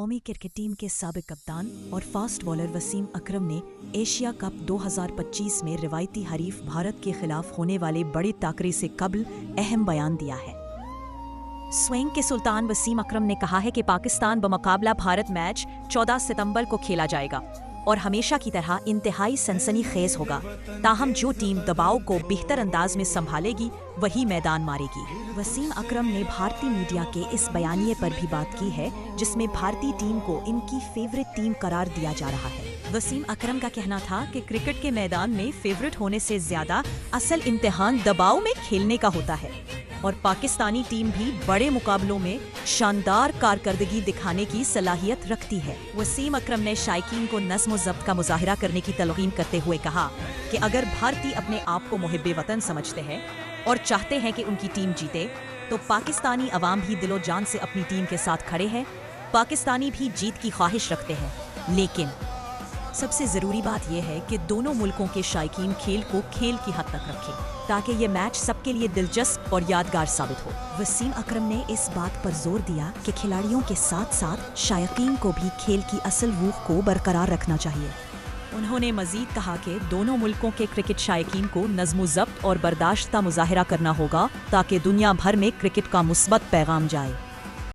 कौमी cricket team के साबिक कप्तान और फास्ट बॉलर वसीम अकरम ने एशिया कप 2025 में रिवायती हरीफ भारत के खिलाफ होने वाले बड़े टाकरे से कबल अहम बयान दिया है। स्विंग के सुल्तान वसीम अकरम ने कहा है कि पाकिस्तान बमुकाबला भारत मैच 14 सितंबर को खेला जाएगा और हमेशा की तरह इंतहाई सनसनीखेज होगा। ताहम जो टीम दबाव को बेहतर अंदाज में संभालेगी वही मैदान मारेगी। वसीम अकरम ने भारतीय मीडिया के इस बयानिए पर भी बात की है जिसमें भारतीय टीम को इनकी फेवरेट टीम करार दिया जा रहा है। वसीम अकरम का कहना था कि क्रिकेट के मैदान में फेवरेट होने से ज्यादा असल इम्तिहान दबाव में खेलने का होता है और पाकिस्तानी टीम भी बड़े मुकाबलों में शानदार कारकर्दगी दिखाने की सलाहियत रखती है। वसीम अकरम ने शायकीन को नज़्म व ज़ब्त का मुजाहरा करने की तलकीन करते हुए कहा कि अगर भारतीय अपने आप को मुहिब्बे वतन समझते हैं और चाहते हैं कि उनकी टीम जीते तो पाकिस्तानी अवाम भी दिलो जान से अपनी टीम के साथ खड़े हैं। पाकिस्तानी भी जीत की ख्वाहिश रखते हैं, लेकिन सबसे ज़रूरी बात यह है कि दोनों मुल्कों के शायकीन खेल को खेल की हद तक रखें ताकि ये मैच सबके लिए दिलचस्प और यादगार साबित हो। वसीम अकरम ने इस बात पर जोर दिया कि खिलाड़ियों के साथ साथ शायकीन को भी खेल की असल रूह को बरकरार रखना चाहिए। उन्होंने मजीद कहा कि दोनों मुल्कों के क्रिकेट शायकीन को नज़्म व ज़ब्त और बर्दाश्त का मुजाहरा करना होगा ताकि दुनिया भर में क्रिकेट का मुस्बत पैगाम जाए।